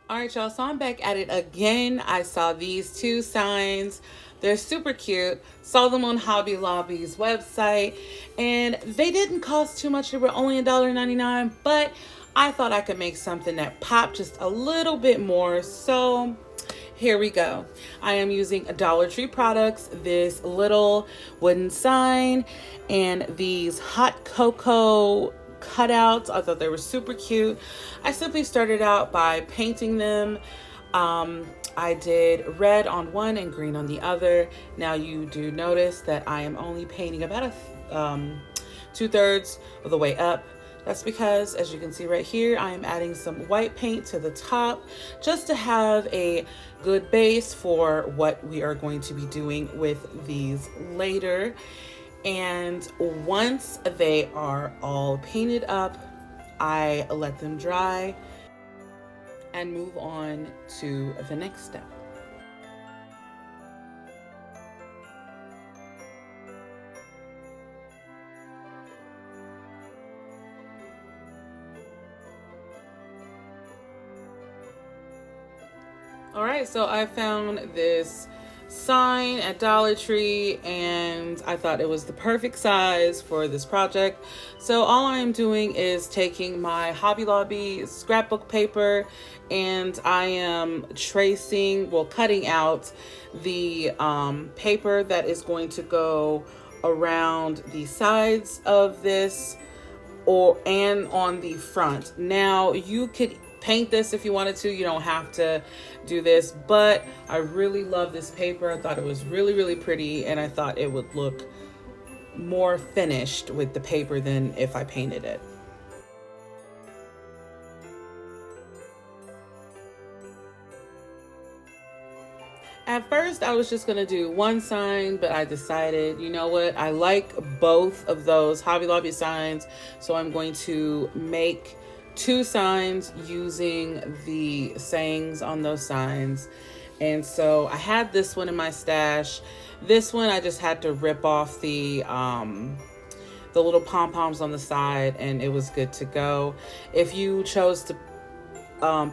All right, y'all. So I'm back at it again. I saw these two signs. They're super cute. Saw them on Hobby Lobby's website, and they didn't cost too much. They were only $1.99, but I thought I could make something that popped just a little bit more. So here we go. I am using Dollar Tree products, this little wooden sign, and these hot cocoa cutouts. I thought they were super cute. I simply started out by painting them. I did red on one and green on the other. Now you do notice that I am only painting about two-thirds of the way up. That's because, as you can see right here, I am adding some white paint to the top just to have a good base for what we are going to be doing with these later. And once they are all painted up, I let them dry and move on to the next step. All right, so I found this sign at Dollar Tree and I thought it was the perfect size for this project. So all I am doing is taking my Hobby Lobby scrapbook paper and I am cutting out the paper that is going to go around the sides of this and on the front. Now you could paint this if you wanted to. You don't have to do this, but I really love this paper. I thought it was really pretty, and I thought it would look more finished with the paper than if I painted it. At first, I was just gonna do one sign, but I decided, you know what? I like both of those Hobby Lobby signs, so I'm going to make two signs using the sayings on those signs. And so I had this one in my stash. This one I just had to rip off the little pom-poms on the side and it was good to go. If you chose to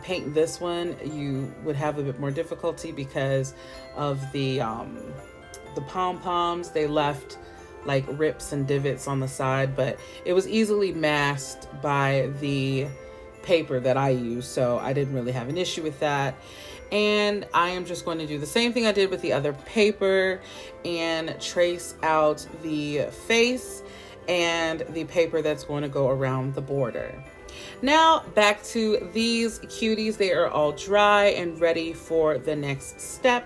paint this one, you would have a bit more difficulty because of the pom poms. They left like rips and divots on the side, but it was easily masked by the paper that I use, so I didn't really have an issue with that. And I am just going to do the same thing I did with the other paper and trace out the face and the paper that's going to go around the border. Now back to these cuties. They are all dry and ready for the next step.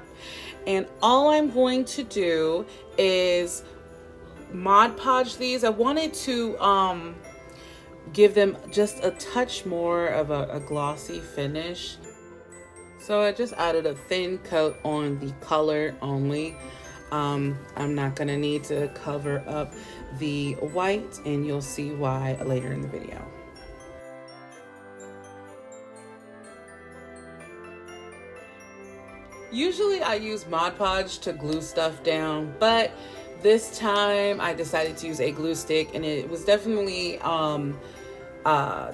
And all I'm going to do is Mod Podge these. I wanted to give them just a touch more of a glossy finish. So I just added a thin coat on the color only. I'm not gonna need to cover up the white, and you'll see why later in the video. Usually I use Mod Podge to glue stuff down, but this time I decided to use a glue stick, and it was definitely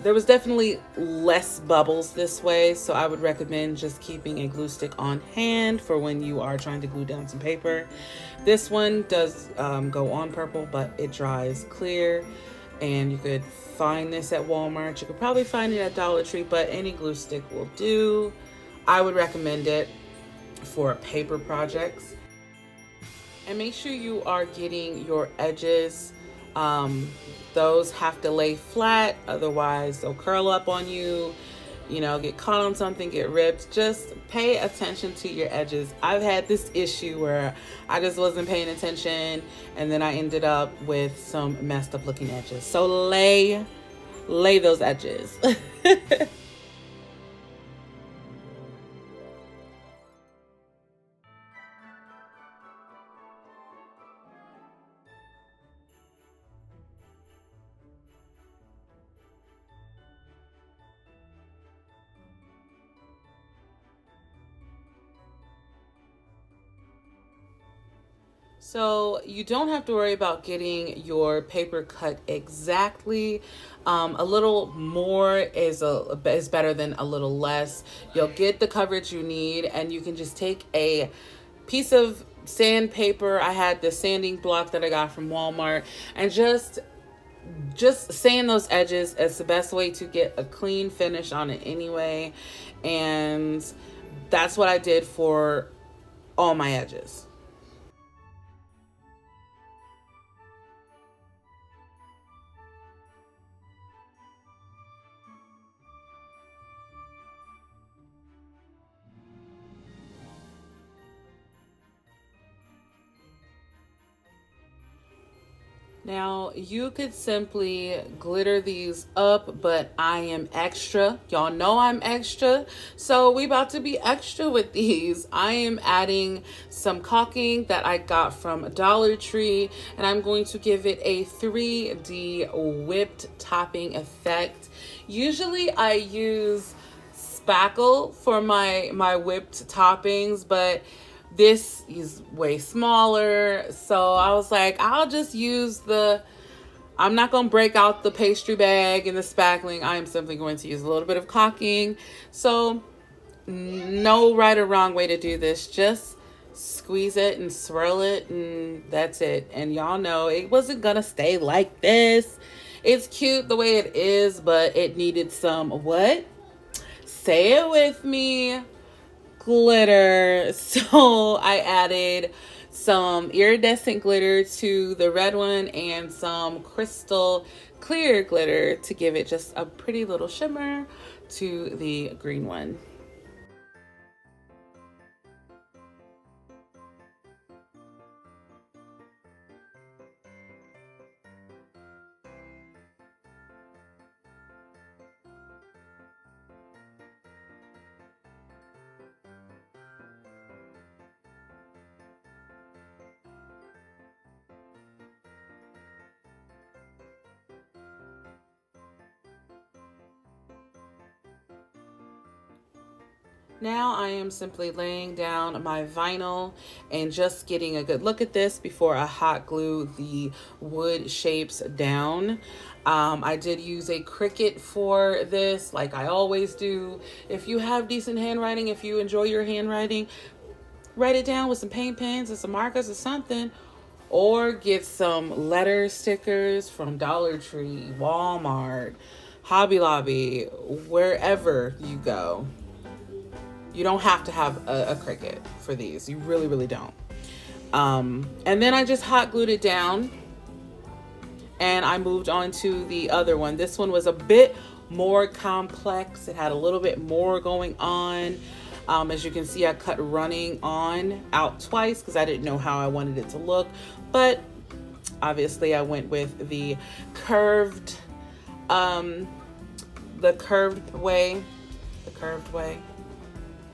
there was definitely less bubbles this way, so I would recommend just keeping a glue stick on hand for when you are trying to glue down some paper. This one does go on purple, but it dries clear, and you could find this at Walmart. You could probably find it at Dollar Tree, but any glue stick will do. I would recommend it for paper projects. And make sure you are getting your edges. Those have to lay flat, otherwise they'll curl up on you, get caught on something, get ripped. Just pay attention to your edges. I've had this issue where I just wasn't paying attention and then I ended up with some messed up looking edges. So lay those edges. So you don't have to worry about getting your paper cut exactly. A little more is better than a little less. You'll get the coverage you need, and you can just take a piece of sandpaper. I had the sanding block that I got from Walmart, and just sand those edges. It's the best way to get a clean finish on it anyway, and that's what I did for all my edges. Now, you could simply glitter these up, but I am extra. Y'all know I'm extra. So we about to be extra with these. I am adding some caulking that I got from Dollar Tree, and I'm going to give it a 3D whipped topping effect. Usually I use spackle for my whipped toppings, but this is way smaller, so I was like, I'll just use I'm not going to break out the pastry bag and the spackling. I am simply going to use a little bit of caulking. So no right or wrong way to do this. Just squeeze it and swirl it, and that's it. And y'all know it wasn't going to stay like this. It's cute the way it is, but it needed some what? Say it with me. Glitter. So I added some iridescent glitter to the red one and some crystal clear glitter to give it just a pretty little shimmer to the green one. Now I am simply laying down my vinyl and just getting a good look at this before I hot glue the wood shapes down. I did use a Cricut for this, like I always do. If you have decent handwriting, if you enjoy your handwriting, write it down with some paint pens and some markers or something. Or get some letter stickers from Dollar Tree, Walmart, Hobby Lobby, wherever you go. You don't have to have a Cricut for these. You really, really don't. And then I just hot glued it down, and I moved on to the other one. This one was a bit more complex. It had a little bit more going on. As you can see, I cut running on out twice because I didn't know how I wanted it to look. But obviously I went with the curved, the curved way,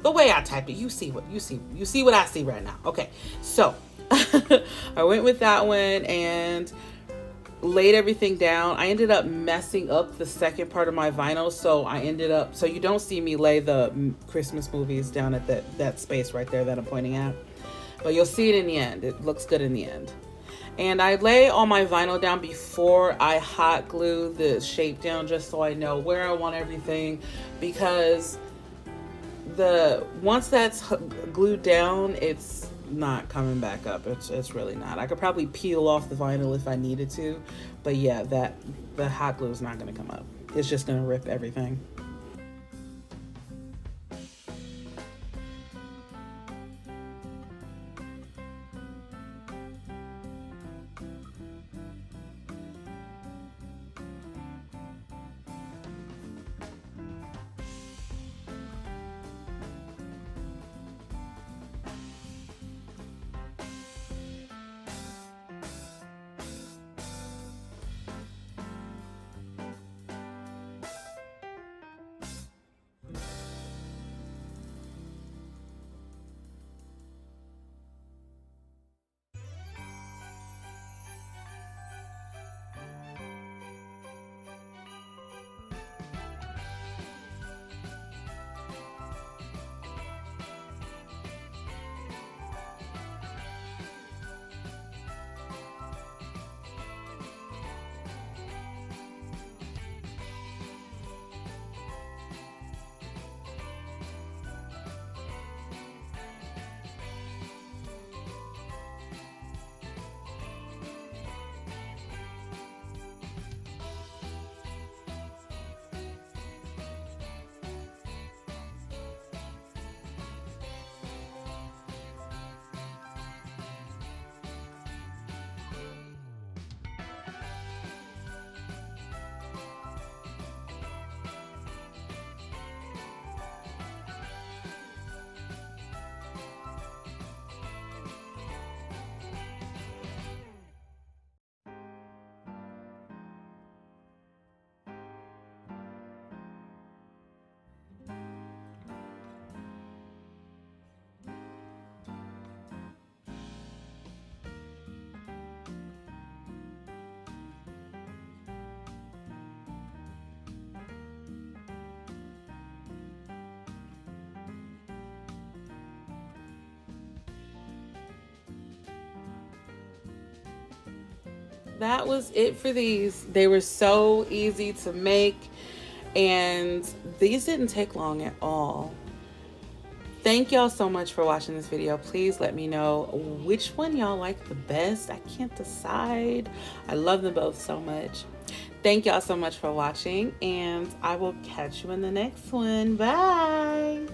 the way I typed it. You see what I see right now. Okay, so I went with that one and laid everything down. I ended up messing up the second part of my vinyl, so you don't see me lay the Christmas movies down at that space right there that I'm pointing at, but you'll see it in the end. It looks good in the end. And I lay all my vinyl down before I hot glue the shape down, just so I know where I want everything, because once that's glued down, it's not coming back up. It's really not. I could probably peel off the vinyl if I needed to, but yeah, the hot glue is not going to come up. It's just going to rip everything. that was it for these. They were so easy to make, and these didn't take long at all. Thank y'all so much for watching this video. Please let me know which one y'all like the best. I can't decide. I love them both so much. Thank y'all so much for watching, and I will catch you in the next one. Bye.